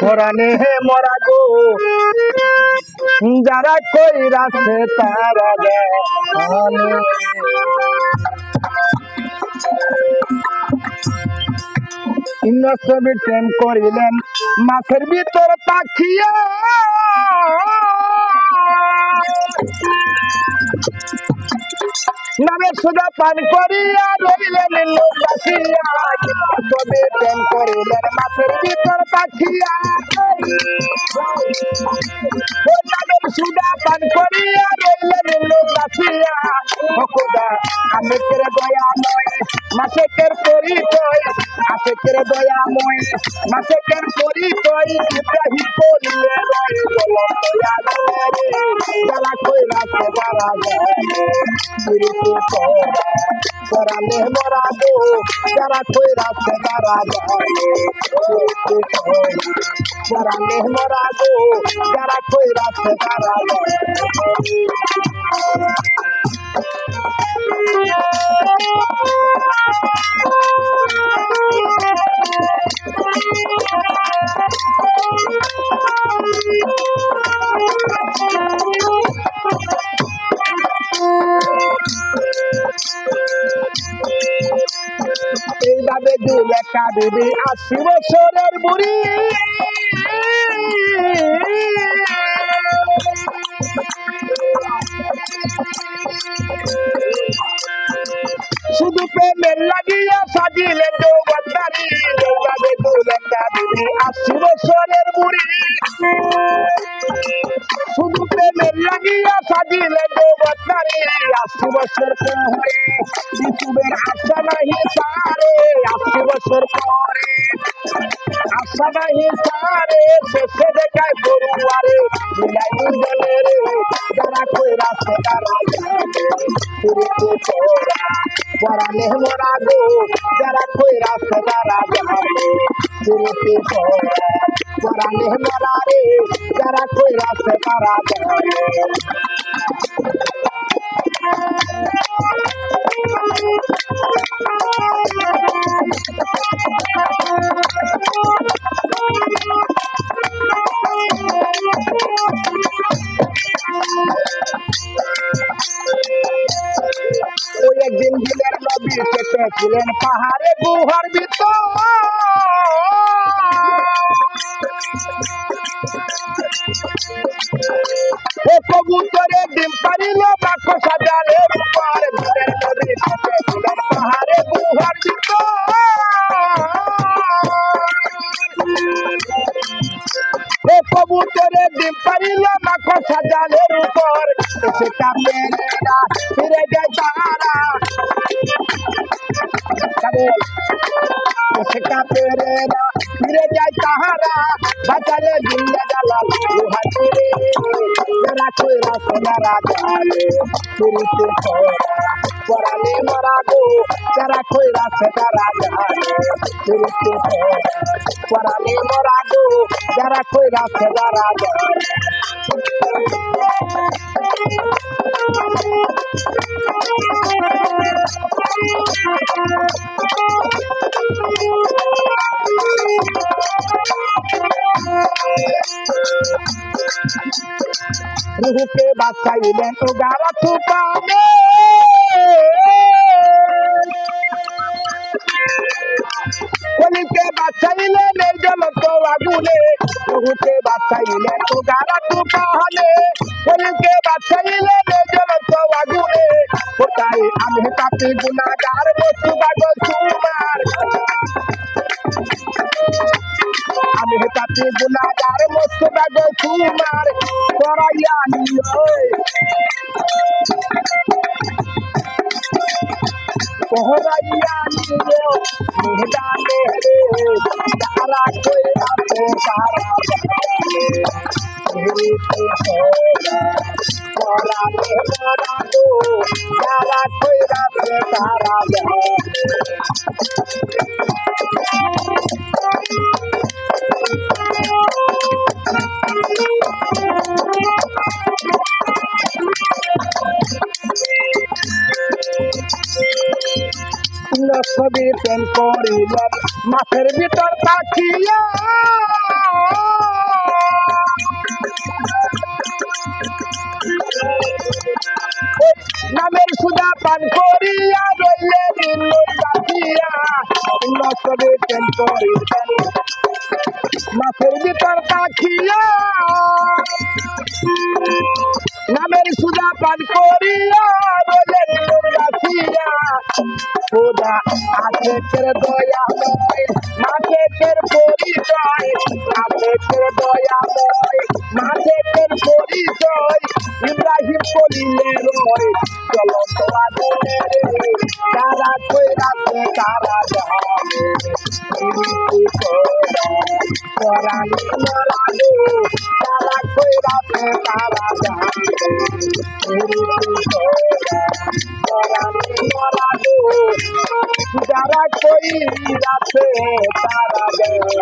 পরানে হে মরা গো যারা কইরাছে তারা জানে ছবি প্রেম করিলেন মাছের ভিতর পাখিয়া নামে সুদা পান করিয়া রইলেন নৌকাশিয়া ছবি প্রেম করিলেন মাছের ভিতর পাখিয়া নামের সুদা পান করিয়া রইলেন নৌকাশিয়া খোদা আমেকের দয়াময় মাছেকের পরিচয় আশেকের দয়াময় মাছেকের পরিচয় ইব্রাহিম করিলে রয় যারা কইরাছে তারা পরানে মরা গো যারা কইরাছে তারা পরানে মরা গো যারা কইরাছে তারা এইভাবে দুলেখা বিবি ৮০ বছরের বুড়ি শুধু প্রেমের লাগিয়া সাজিলেন যৌবনদারি এইভাবে দুলেখা বিবি ৮০ বছরের বুড়ি শুধু প্রেমের লাগিয়া সাজিলেন যৌবনদারি ৮০ বছর পরে ইউটিউবের আশা নাহি সারে ৮০ বছর পরে আশা নাহি সারে শেষে দেখায় গরুয়ারে মিলাই জলে রে যারা কইরাছে তারা পরানে মরা গো যারা কইরাছে তারা পরানে মরা রে যারা কইরাছে তারা ওই একদিন দিলের নবী চেপেছিলেন পাহাড়ে গুহার ভিতর কবুতরে ডিম পারিল বাক্য সাজালের উপর দিলের নবী চেপেছিলেন পাহাড়ে গুহার ভিতর কবুতরে ডিম পারিল বাক্য সাজালের উপর সেটা মেয়েরা ফিরে যায় তারা সেটা পেরেরা ফিরে যায় তাহারা বাঁচালে জিন্দা জালাল লোহারে যারা কইরাছে যারা জানে ফিরিতে পরানে মরা গো যারা কইরাছে তারা জানে ফিরিতে পরানে মরা গো যারা কইরাছে তারা জানে রুহুকে বাঁচাইলেন ও গারা তুফানে কলিকে বাঁচাইলেন এই জ্বলন্ত আগুনে রুহুকে বাঁচাইলেন ও গারা তুফানে কলিকে বাঁচাইলেন এই জ্বলন্ত আগুনে কোথায় আমি পাপী গুনাহগার বস্তু বাগো তোমার আমি পাপী গুনাহগার বস্তু বাগো তোমার করাইয়া নিও করাইয়া নিও মেহদানে রে তারা কইরাছে তারা পরানে মরা গো যারা কইরাছে তারা ছবি প্রেম করিলেন মাছের ভিতর পাখিয়া পান করিয়া রইলে দিন রাখিয়া নসবে টেম্পরি মাছের ভিতর পাখিয়া নামের সুদা পান করিয়া রইলে দিন রাখিয়া খোদা আশেকের দয়াময় মাছের পরিচয় আশেকের দয়াময় মাছের পরিচয় ইব্রাহিম বলিলে রয় চলো তোরা বলে রে তারা কই রাখে তারা যাবে তোরা নিমলাগো তারা কই রাখে তারা যাবে তোরা নিমলাগো যারা কই রাখে তারা যাবে